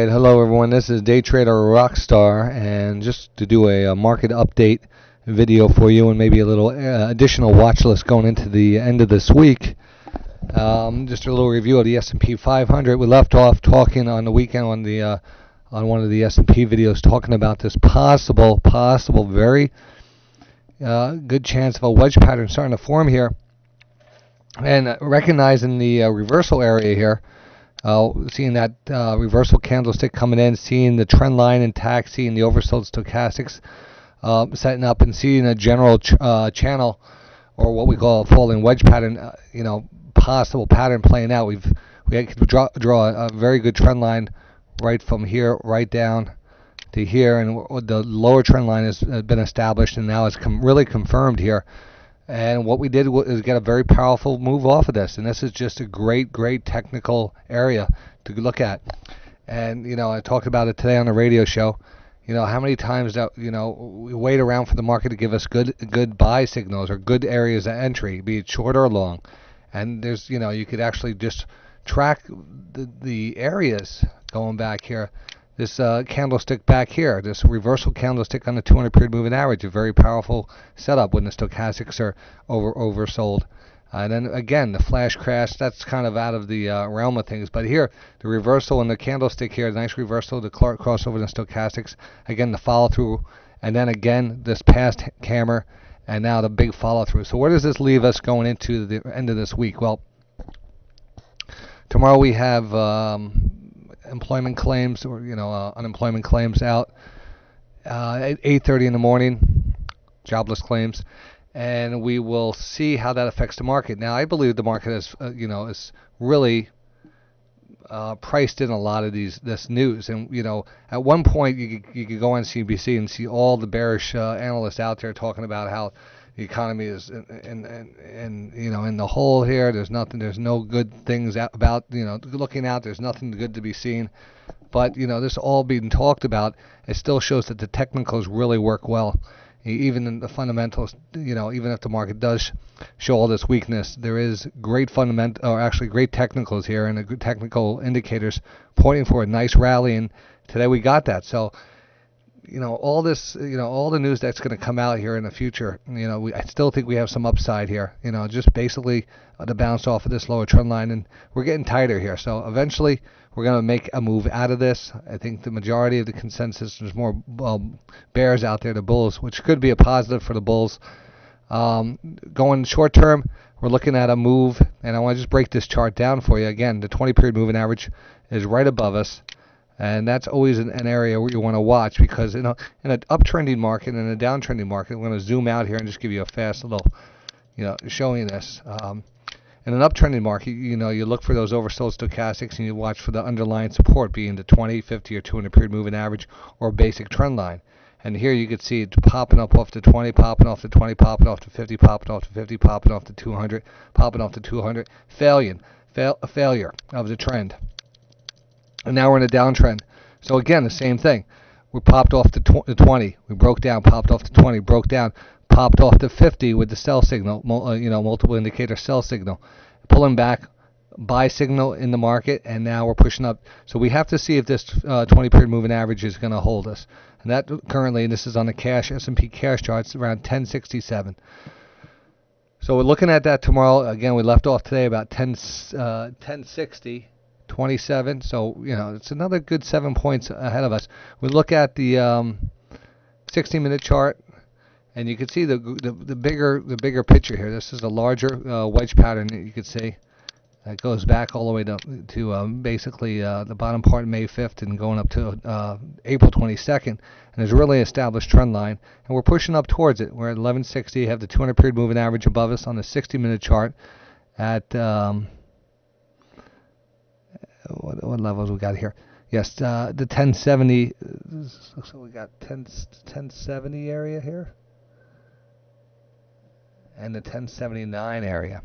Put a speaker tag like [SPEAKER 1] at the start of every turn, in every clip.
[SPEAKER 1] Alright, hello everyone, this is DayTraderRockStar, and just to do a market update video for you and maybe a little additional watch list going into the end of this week. Just a little review of the S&P 500. We left off talking on the weekend on the on one of the S&P videos talking about this possible very good chance of a wedge pattern starting to form here, and recognizing the reversal area here. Seeing that reversal candlestick coming in, seeing the trend line intact, seeing the oversold stochastics setting up, and seeing a general channel, or what we call a falling wedge pattern, possible pattern playing out. We could draw a very good trend line right from here right down to here, and the lower trend line has been established, and now it's really confirmed here. And what we did is get a very powerful move off of this, and this is just a great technical area to look at. And I talked about it today on the radio show. How many times that we wait around for the market to give us good buy signals or good areas of entry, be it short or long. And there's you could actually just track the areas going back here. This candlestick back here, this reversal candlestick on the 200 period moving average, a very powerful setup when the stochastics are oversold. And then again, the flash crash, that's kind of out of the realm of things. But here, the reversal in the candlestick here, the nice reversal, the crossover in the stochastics, again, the follow through, and then again, this past hammer, and now the big follow through. So where does this leave us going into the end of this week? Well, tomorrow we have employment claims, or unemployment claims out at 8:30 in the morning, jobless claims, and we will see how that affects the market. Now, I believe the market is really priced in a lot of this news, and at one point you could go on CNBC and see all the bearish analysts out there talking about how the economy is in the hole here. There's no good things about looking out. There's nothing good to be seen. But this all being talked about, it still shows that the technicals really work well. Even in the fundamentals, even if the market does show all this weakness, there is great great technicals here, and the good technical indicators pointing for a nice rally. And today we got that. So all this, all the news that's going to come out here in the future, I still think we have some upside here, just basically to bounce off of this lower trend line, and we're getting tighter here. So eventually we're going to make a move out of this. I think the majority of the consensus, there's more bears out there than bulls, which could be a positive for the bulls. Going short term, we're looking at a move, and I want to just break this chart down for you. Again, the 20 period moving average is right above us. And that's always an area where you want to watch, because in an uptrending market and a downtrending market, I'm going to zoom out here and just give you a fast little, showing this. In an uptrending market, you look for those oversold stochastics, and you watch for the underlying support being the 20, 50, or 200 period moving average or basic trend line. And here you can see it popping up off the 20, popping off the 20, popping off to 50, popping off to 50, popping off to 200, popping off to 200, failure of the trend. And now we're in a downtrend. So again, the same thing. We popped off the 20. We broke down, popped off to 20, broke down, popped off to 50 with the sell signal, multiple indicator sell signal. Pulling back, buy signal in the market, and now we're pushing up. So we have to see if this 20 period moving average is going to hold us. And that currently, and this is on the cash, S&P cash charts, around 1067. So we're looking at that tomorrow. Again, we left off today about 1060. 27, so it's another good 7 points ahead of us. We look at the 60-minute chart, and you can see the bigger picture here. This is a larger wedge pattern that you can see. It goes back all the way to basically the bottom part of May 5th and going up to April 22nd, and there's a really established trend line, and we're pushing up towards it. We're at 1160. Have the 200 period moving average above us on the 60-minute chart at what levels we got here? Yes, the 1070. So we got 1070 area here, and the 1079 area.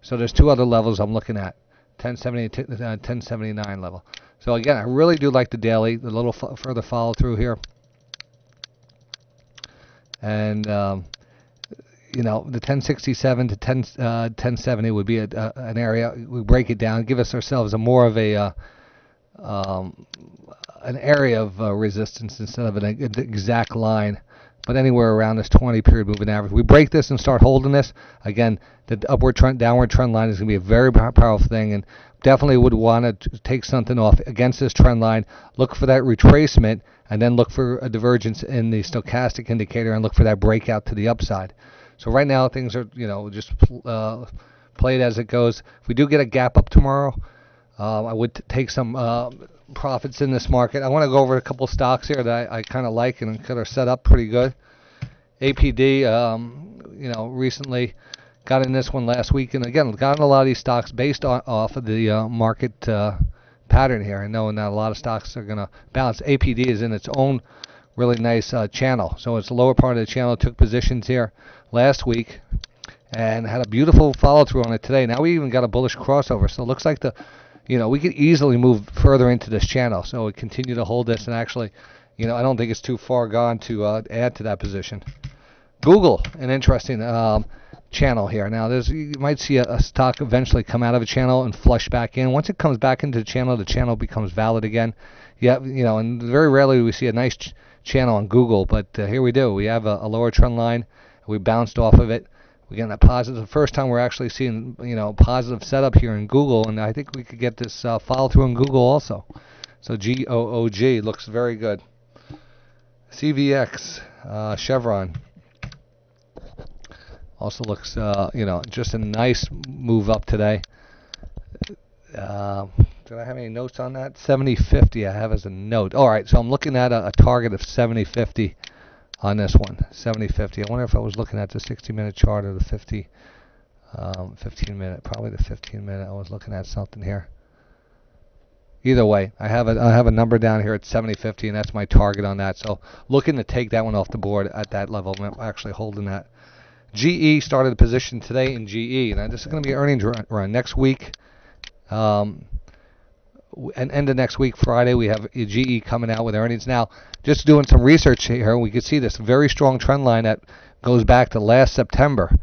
[SPEAKER 1] So there's two other levels I'm looking at, 1070 and 1079 level. So again, I really do like the daily, the little further follow through here, and the 1067 to 1070 would be an area. We break it down, give ourselves a more of a an area of resistance instead of an exact line, but anywhere around this 20 period moving average. We break this and start holding this. Again, the upward trend, downward trend line is going to be a very powerful thing, and definitely would want to take something off against this trend line, look for that retracement, and then look for a divergence in the stochastic indicator and look for that breakout to the upside. So right now things are, just play it as it goes. If we do get a gap up tomorrow, I would take some profits in this market. I want to go over a couple stocks here that I kind of like and that are set up pretty good. APD, recently got in this one last week, and again, got in a lot of these stocks based off of the market pattern here, and knowing that a lot of stocks are going to bounce. APD is in its own really nice channel, so it's the lower part of the channel. Took positions here last week and had a beautiful follow through on it today. Now we even got a bullish crossover, so it looks like we could easily move further into this channel. So we continue to hold this, and actually, I don't think it's too far gone to add to that position. Google, an interesting channel here. Now, you might see a stock eventually come out of a channel and flush back in. Once it comes back into the channel becomes valid again. Yeah, and very rarely we see a nice channel on Google, but here we do. We have a lower trend line. We bounced off of it. We get a positive. The first time we're actually seeing, positive setup here in Google, and I think we could get this follow through in Google also. So GOOG looks very good. CVX, Chevron. Also looks, just a nice move up today. Do I have any notes on that? 70.50 I have as a note. All right, so I'm looking at a target of 70.50 on this one. 70.50. I wonder if I was looking at the 60-minute chart or the 15-minute. Probably the 15-minute. I was looking at something here. Either way, I have a number down here at 70.50, and that's my target on that. So looking to take that one off the board at that level. I'm actually holding that. GE started a position today in GE, and this is going to be earnings run next week. And end of next week, Friday, we have GE coming out with earnings. Now, just doing some research here, we can see this very strong trend line that goes back to last September.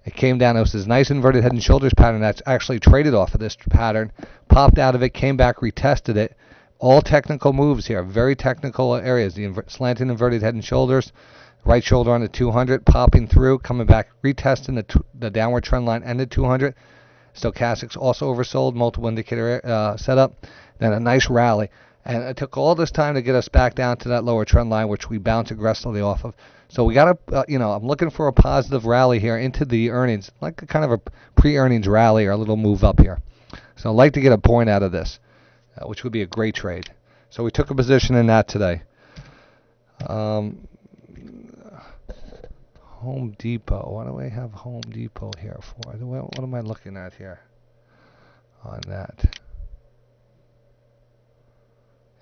[SPEAKER 1] It came down. It was this nice inverted head and shoulders pattern that's actually traded off of this pattern, popped out of it, came back, retested it. All technical moves here, very technical areas. The slanted inverted head and shoulders, right shoulder on the 200, popping through, coming back, retesting the downward trend line and the 200. Stochastics also oversold, multiple indicator setup, then a nice rally. And it took all this time to get us back down to that lower trend line, which we bounced aggressively off of. So we got to, I'm looking for a positive rally here into the earnings, like a kind of a pre-earnings rally or a little move up here. So I'd like to get a point out of this, which would be a great trade. So we took a position in that today. Home Depot. What do I have Home Depot here for? What am I looking at here on that?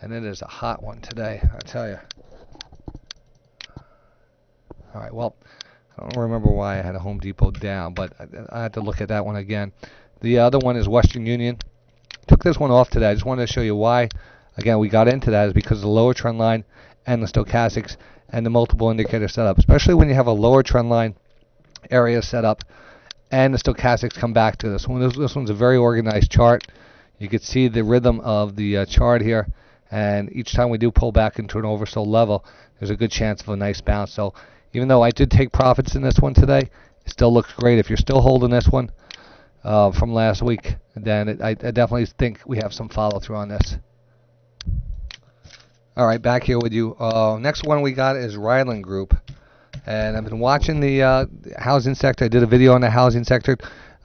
[SPEAKER 1] And it is a hot one today, I tell you. All right, well, I don't remember why I had a Home Depot down, but I had to look at that one again. The other one is Western Union. Took this one off today. I just wanted to show you why, again, we got into that is because of the lower trend line and the stochastics and the multiple indicator setup, especially when you have a lower trend line area set up and the stochastics come back to this one. This one's a very organized chart. You can see the rhythm of the chart here, and each time we do pull back into an oversold level, there's a good chance of a nice bounce. So even though I did take profits in this one today, it still looks great. If you're still holding this one from last week, then I definitely think we have some follow through on this. All right, back here with you. Next one we got is Ryland Group, and I've been watching the housing sector. I did a video on the housing sector,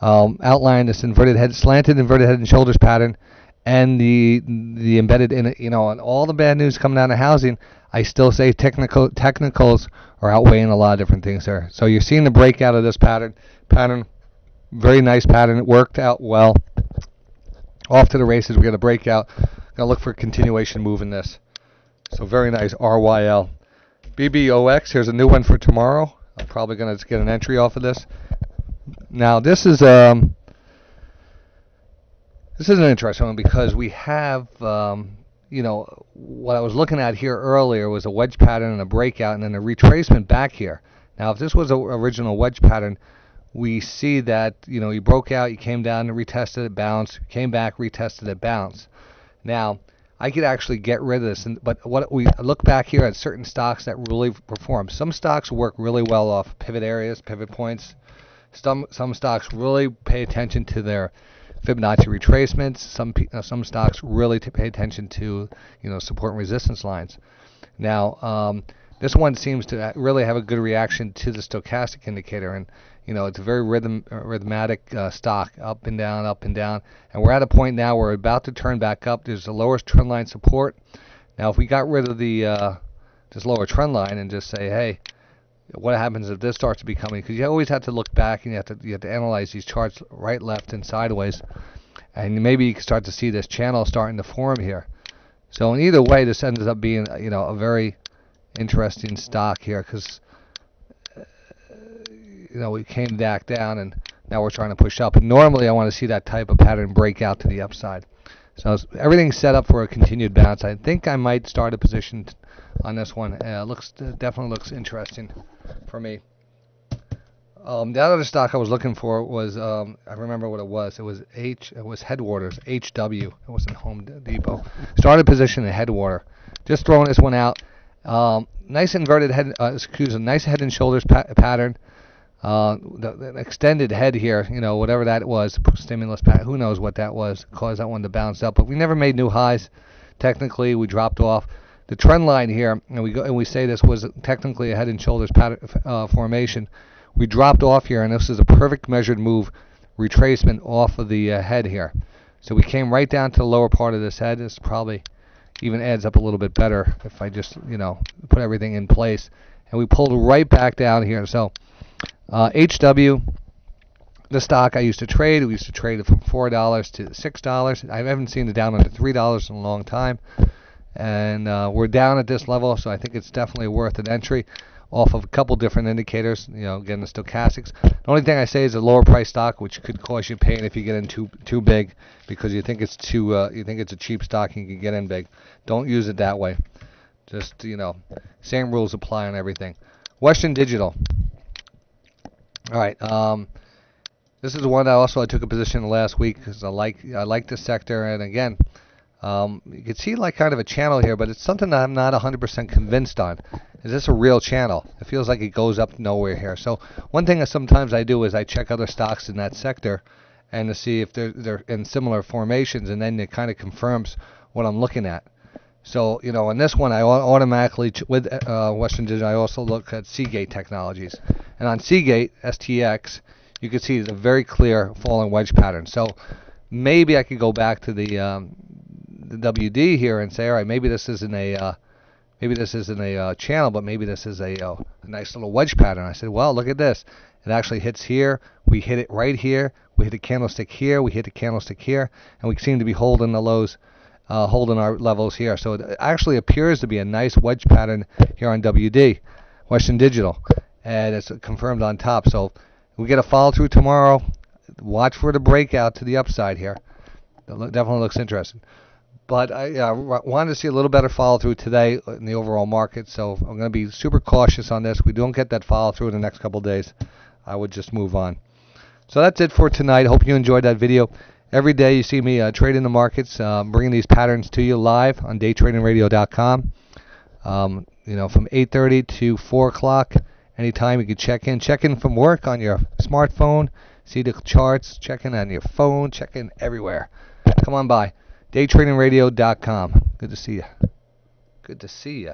[SPEAKER 1] outlined this slanted inverted head and shoulders pattern, and the embedded in it. And all the bad news coming out of housing, I still say technicals are outweighing a lot of different things there. So you're seeing the breakout of this pattern, very nice pattern. It worked out well. Off to the races. We got a breakout. Gonna look for a continuation move in this. So very nice, RYL. BBOX, here's a new one for tomorrow. I'm probably going to get an entry off of this. Now, this is an interesting one because we have, what I was looking at here earlier was a wedge pattern and a breakout and then a retracement back here. Now, if this was an original wedge pattern, we see that, you broke out, you came down and retested it, bounced, came back, retested it, bounced. Now, I could actually get rid of this. But what we look back here at certain stocks that really perform. Some stocks work really well off pivot areas, pivot points. Some stocks really pay attention to their Fibonacci retracements. Some stocks really pay attention to support and resistance lines. Now this one seems to really have a good reaction to the stochastic indicator, and it's a very rhythmatic stock, up and down, and we're at a point now where we're about to turn back up. There's the lowest trend line support. Now if we got rid of the this lower trend line and just say, hey, what happens if this starts to be coming? Because you always have to look back and you have to analyze these charts right, left, and sideways, and maybe you can start to see this channel starting to form here. So in either way, this ends up being a very interesting stock here, because we came back down and now we're trying to push up. And normally I want to see that type of pattern break out to the upside. So everything's set up for a continued bounce. I think I might start a position on this one. Definitely looks interesting for me. The other stock I was looking for was I remember what it was. It was Headwaters, HW. It wasn't Home Depot. Started position in Headwater. Just throwing this one out. Nice inverted head. Nice head and shoulders pattern. The extended head here, whatever that was, stimulus pattern. Who knows what that was? Caused that one to bounce up. But we never made new highs. Technically, we dropped off. The trend line here, and we say this was technically a head and shoulders pattern formation. We dropped off here, and this is a perfect measured move, retracement off of the head here. So we came right down to the lower part of this head. This probably even adds up a little bit better if I just put everything in place. And we pulled right back down here. So HW, the stock I used to trade. We used to trade it from $4 to $6. I haven't seen it down under $3 in a long time. And we're down at this level, so I think it's definitely worth an entry off of a couple different indicators. Again, the stochastics. The only thing I say is a lower price stock, which could cause you pain if you get in too big, because you think it's a cheap stock and you can get in big. Don't use it that way. Just same rules apply on everything. Western Digital. All right. This is the one I took a position last week because I like this sector, and again, you can see like kind of a channel here, but it's something that I'm not 100% convinced on. Is this a real channel? It feels like it goes up nowhere here. So one thing that sometimes I do is I check other stocks in that sector and to see if they're in similar formations, and then it kind of confirms what I'm looking at. So in this one, I automatically with Western Digital, I also look at Seagate Technologies, and on Seagate STX, you can see a very clear falling wedge pattern. So maybe I could go back to the WD here and say, all right, maybe this isn't a channel, but maybe this is a nice little wedge pattern. I said, well, look at this. It actually hits here. We hit it right here. We hit a candlestick here. We hit a candlestick here, and we seem to be holding the lows, holding our levels here. So it actually appears to be a nice wedge pattern here on WD, Western Digital, and it's confirmed on top. So we get a follow through tomorrow. Watch for the breakout to the upside here. It definitely looks interesting. But I wanted to see a little better follow-through today in the overall market, so I'm going to be super cautious on this. If we don't get that follow-through in the next couple of days, I would just move on. So that's it for tonight. Hope you enjoyed that video. Every day you see me trading the markets, bringing these patterns to you live on DayTraderRadio.com. From 8:30 to 4 o'clock, anytime you can check in from work on your smartphone, see the charts, check in on your phone, check in everywhere. Come on by. DayTradingRadio.com. Good to see you. Good to see you.